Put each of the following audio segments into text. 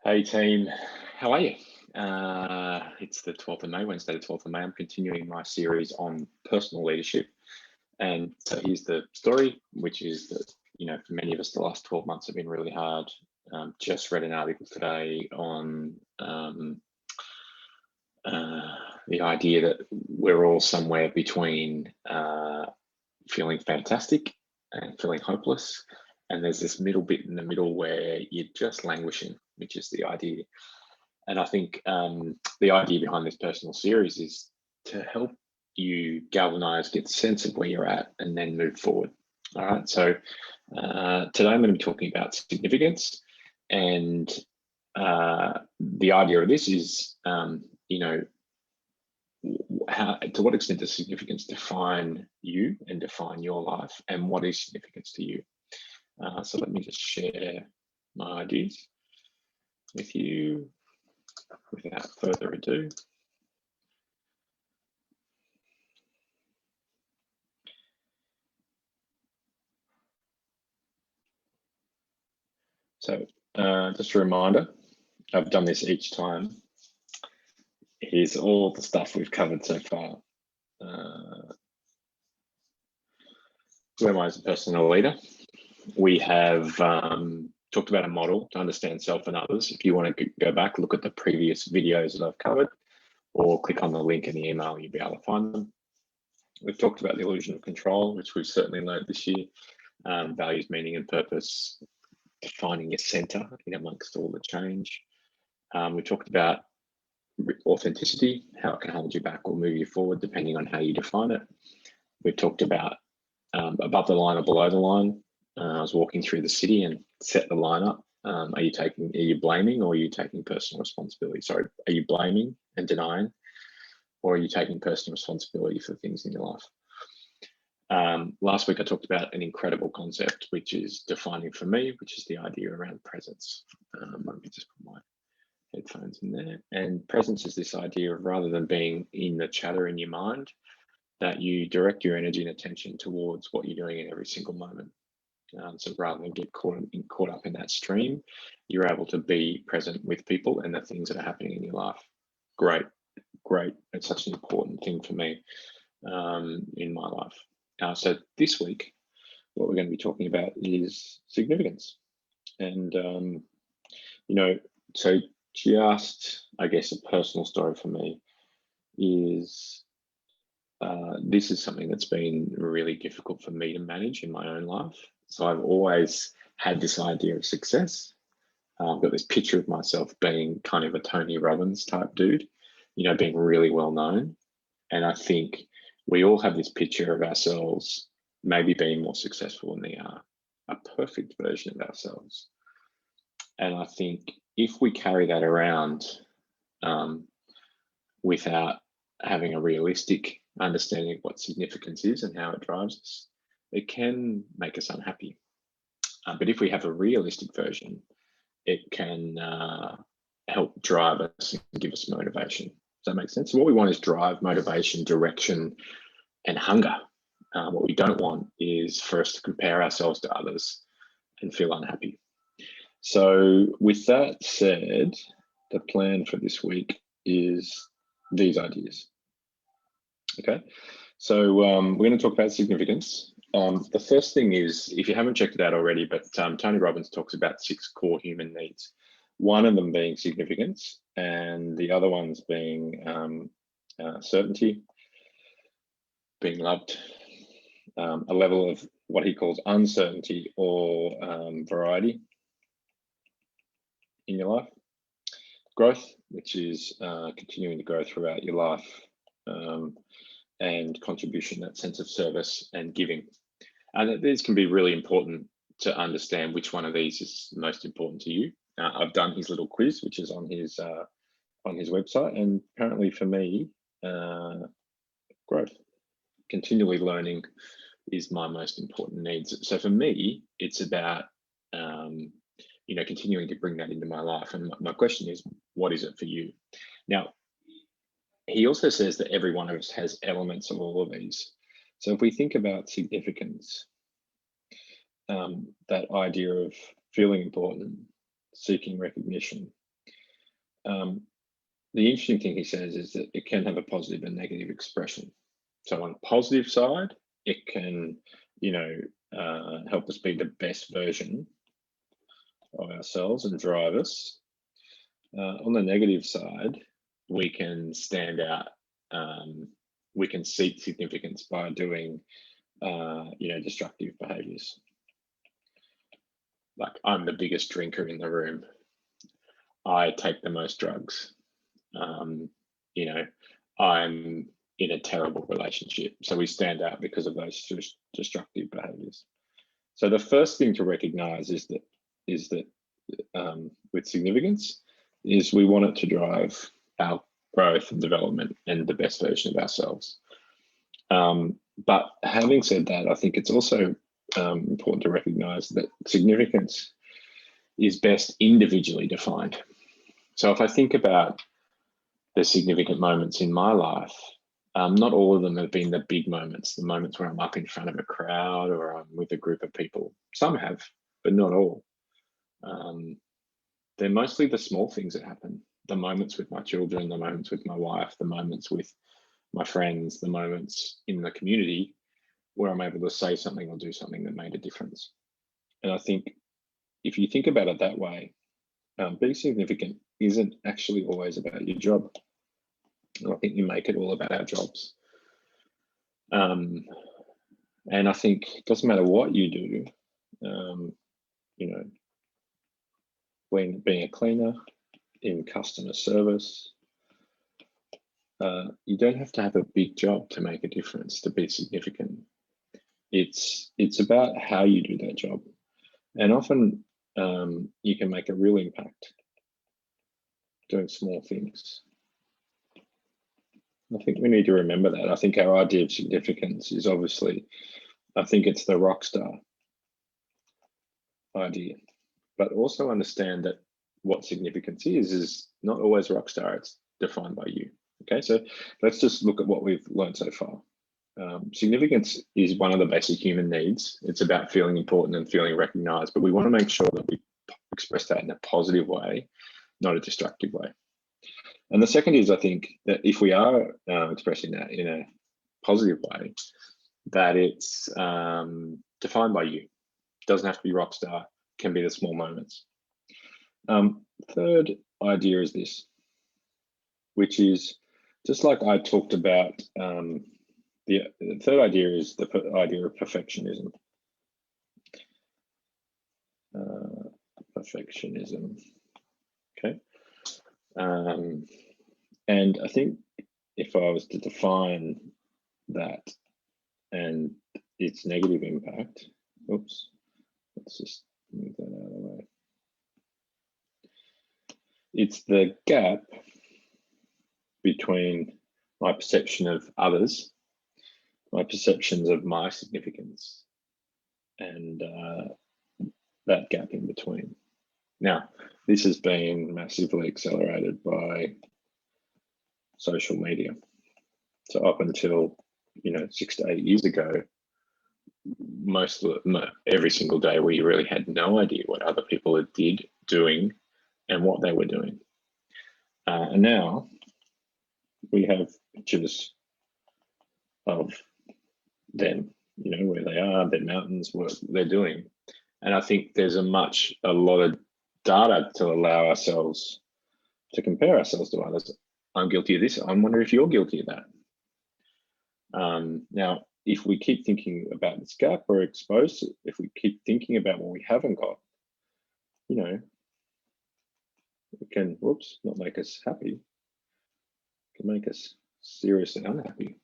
Hey team, how are you? It's the 12th of May, Wednesday the 12th of May. I'm continuing my series on personal leadership. And so here's the story, which is that, for many of us, the last 12 months have been really hard. Just read an article today on the idea that we're all somewhere between feeling fantastic and feeling hopeless. And there's this middle bit in the middle where you're just languishing, which is the idea. And I think the idea behind this personal series is to help you galvanize, get a sense of where you're at, and then move forward. All right. So today I'm going to be talking about significance. And the idea of this is, to what extent does significance define you and define your life, and what is significance to you? So let me just share my ideas with you without further ado. So just a reminder, I've done this each time. Here's all the stuff we've covered so far. Who am I as a personal leader? We have talked about a model to understand self and others. If you want to go back, look at the previous videos that I've covered, or click on the link in the email, you'll be able to find them. We've talked about the illusion of control, which we've certainly learned this year. Values, meaning and purpose, defining your center in amongst all the change. We talked about authenticity, how it can hold you back or move you forward depending on how you define it. We've talked about above the line or below the line. I was walking through the city and set the line up. Are you blaming, or are you taking personal responsibility? Sorry, are you blaming and denying, or are you taking personal responsibility for things in your life? Last week I talked about an incredible concept, which is defining for me, which is the idea around presence. Let me just put my headphones in there. And presence is this idea of, rather than being in the chatter in your mind, that you direct your energy and attention towards what you're doing in every single moment. So rather than get caught up in that stream, you're able to be present with people and the things that are happening in your life. Great. It's such an important thing for me in my life. So this week, what we're going to be talking about is significance. And, so just, I guess, a personal story for me is this is something that's been really difficult for me to manage in my own life. So I've always had this idea of success. I've got this picture of myself being kind of a Tony Robbins type dude, being really well known. And I think we all have this picture of ourselves maybe being more successful than they are, a perfect version of ourselves. And I think if we carry that around without having a realistic understanding of what significance is and how it drives us, it can make us unhappy. But if we have a realistic version, it can help drive us and give us motivation. Does that make sense? So what we want is drive, motivation, direction, and hunger. What we don't want is for us to compare ourselves to others and feel unhappy. So with that said, the plan for this week is these ideas. Okay, so we're going to talk about significance. The first thing is, if you haven't checked it out already, but Tony Robbins talks about 6 core human needs. One of them being significance, and the other ones being certainty, being loved, a level of what he calls uncertainty or variety in your life, growth, which is continuing to grow throughout your life, and contribution, that sense of service and giving. And these can be really important to understand which one of these is most important to you. I've done his little quiz, which is on his website, and apparently for me, growth, continually learning is my most important needs. So for me, it's about continuing to bring that into my life. And my question is, what is it for you? Now, he also says that every one of us has elements of all of these. So if we think about significance, that idea of feeling important, seeking recognition, the interesting thing he says is that it can have a positive and negative expression. So on the positive side, it can, help us be the best version of ourselves and drive us. On the negative side, we can stand out. We can seek significance by doing, destructive behaviors. Like, I'm the biggest drinker in the room. I take the most drugs. I'm in a terrible relationship. So we stand out because of those destructive behaviors. So the first thing to recognize is that with significance is we want it to drive our growth and development and the best version of ourselves. But having said that, I think it's also important to recognize that significance is best individually defined. So if I think about the significant moments in my life, not all of them have been the big moments, the moments where I'm up in front of a crowd or I'm with a group of people. Some have, but not all. They're mostly the small things that happen, the moments with my children, the moments with my wife, the moments with my friends, the moments in the community where I'm able to say something or do something that made a difference. And I think if you think about it that way, being significant isn't actually always about your job. And I think you make it all about our jobs. And I think it doesn't matter what you do, when being a cleaner, in customer service, you don't have to have a big job to make a difference, to be significant. It's about how you do that job. And often you can make a real impact doing small things. I think we need to remember that. I think our idea of significance is obviously, I think it's the rock star idea, but also understand that what significance is not always rock star, it's defined by you. Okay, so let's just look at what we've learned so far. Significance is one of the basic human needs. It's about feeling important and feeling recognized, but we want to make sure that we express that in a positive way, not a destructive way. And the second is, I think that if we are expressing that in a positive way, that it's defined by you. It doesn't have to be rock star, it can be the small moments. Third idea is this, which is just like I talked about, the third idea is the idea of perfectionism. Okay. And I think if I was to define that and its negative impact, let's just move that out of the way. It's the gap between my perception of others, my perceptions of my significance, and that gap in between. Now, this has been massively accelerated by social media. So up until 6 to 8 years ago, every single day we really had no idea what other people did, doing, and what they were doing. And now we have pictures of them, where they are, their mountains, what they're doing. And I think there's a lot of data to allow ourselves to compare ourselves to others. I'm guilty of this. I wonder if you're guilty of that. Now, if we keep thinking about this gap, we're exposed. If we keep thinking about what we haven't got, it can, not make us happy. It can make us seriously unhappy.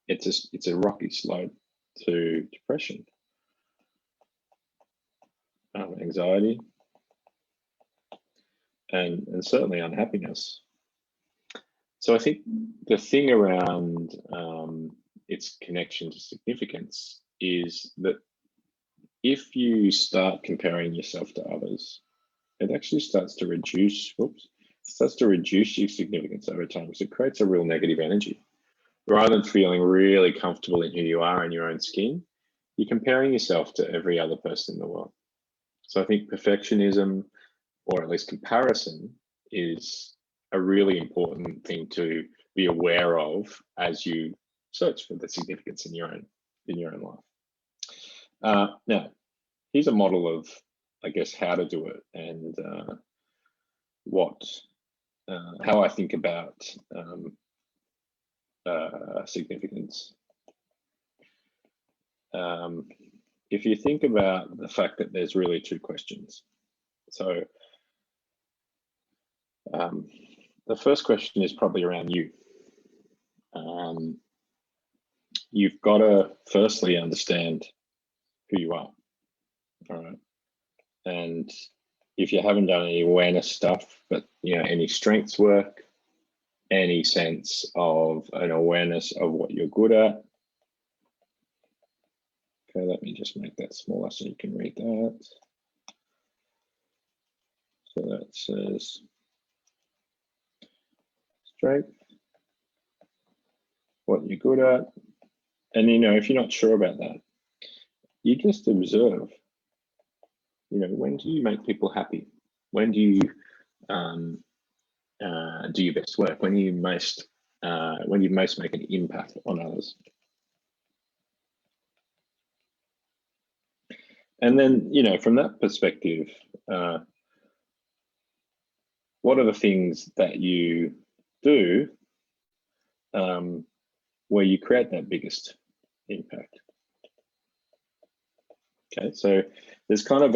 It's a rocky slope to depression, anxiety, and certainly unhappiness. So I think the thing around its connection to significance is that if you start comparing yourself to others, it actually starts to reduce your significance over time, because it creates a real negative energy. Rather than feeling really comfortable in who you are in your own skin, you're comparing yourself to every other person in the world. So I think perfectionism, or at least comparison, is a really important thing to be aware of as you search for the significance in your own life. Now, here's a model of, I guess, how to do it and how I think about significance. If you think about the fact that there's really two questions. So the first question is probably around you. You've got to firstly understand who you are, all right? And if you haven't done any awareness stuff, but any strengths work, any sense of an awareness of what you're good at. Okay, let me just make that smaller so you can read that. So that says strength, what you're good at. And if you're not sure about that, you just observe. When do you make people happy? When do you do your best work? When you most make an impact on others? And then, from that perspective, what are the things that you do where you create that biggest impact? Okay, so there's kind of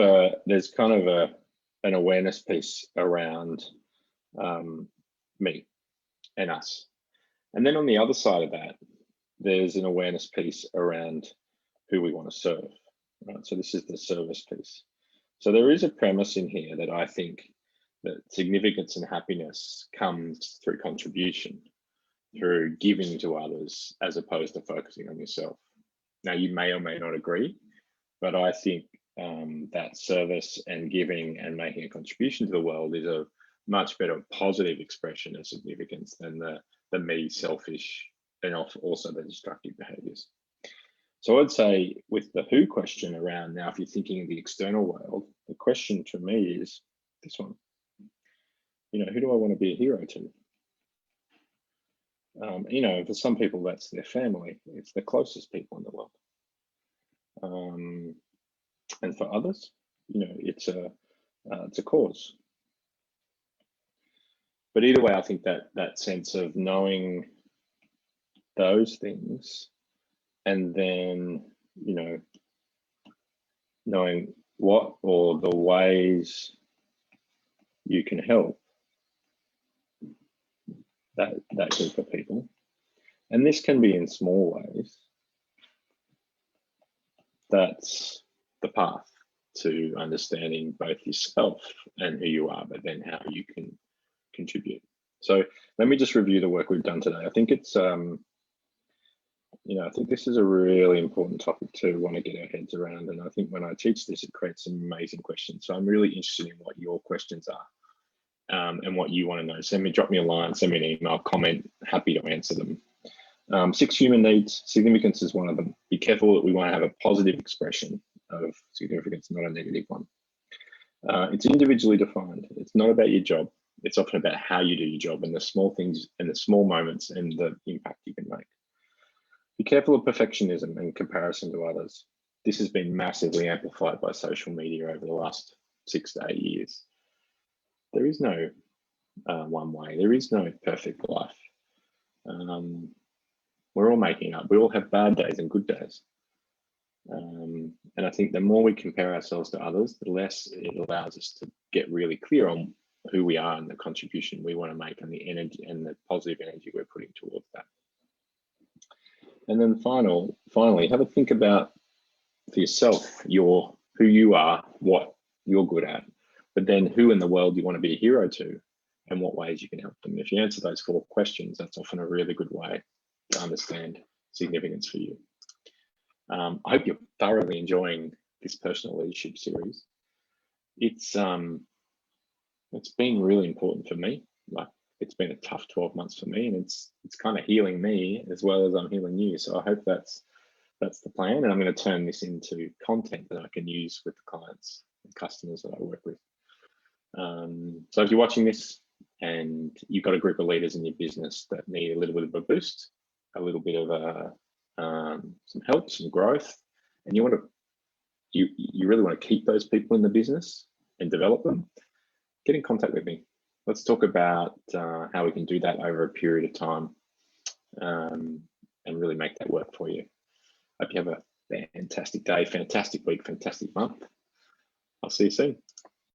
an awareness piece around me and us, and then on the other side of that, there's an awareness piece around who we want to serve. Right, so this is the service piece. So there is a premise in here that I think that significance and happiness comes through contribution, through giving to others, as opposed to focusing on yourself. Now, you may or may not agree, but I think that service and giving and making a contribution to the world is a much better positive expression of significance than the me, selfish, and also the destructive behaviors. So I'd say with the who question around now, if you're thinking of the external world, the question to me is this one. Who do I want to be a hero to? For some people, that's their family. It's the closest people in the world. And for others, it's a cause. But either way, I think that sense of knowing those things, and then knowing what or the ways you can help that group of people, and this can be in small ways. That's the path to understanding both yourself and who you are, but then how you can contribute. So let me just review the work we've done today. I think it's I think this is a really important topic to want to get our heads around. And I think when I teach this, it creates some amazing questions. So I'm really interested in what your questions are and what you want to know. Drop me a line, send me an email, comment, happy to answer them. 6 human needs, significance is one of them. Be careful that we want to have a positive expression of significance, not a negative one. It's individually defined. It's not about your job. It's often about how you do your job and the small things and the small moments and the impact you can make. Be careful of perfectionism and comparison to others. This has been massively amplified by social media over the last 6 to 8 years. There is no one way. There is no perfect life. We're all making up. We all have bad days and good days. And I think the more we compare ourselves to others, the less it allows us to get really clear on who we are and the contribution we want to make and the energy and the positive energy we're putting towards that. And then finally, have a think about for yourself, who you are, what you're good at, but then who in the world you want to be a hero to and what ways you can help them. If you answer those 4 questions, that's often a really good way to understand significance for you. I hope you're thoroughly enjoying this personal leadership series. It's been really important for me. It's been a tough 12 months for me, and it's kind of healing me as well as I'm healing you. So I hope that's the plan, and I'm going to turn this into content that I can use with the clients and customers that I work with. So if you're watching this and you've got a group of leaders in your business that need a little bit of a boost, a little bit of some help, some growth, and you really want to keep those people in the business and develop them, get in contact with me. Let's talk about how we can do that over a period of time, and really make that work for you. Hope you have a fantastic day, fantastic week, fantastic month. I'll see you soon.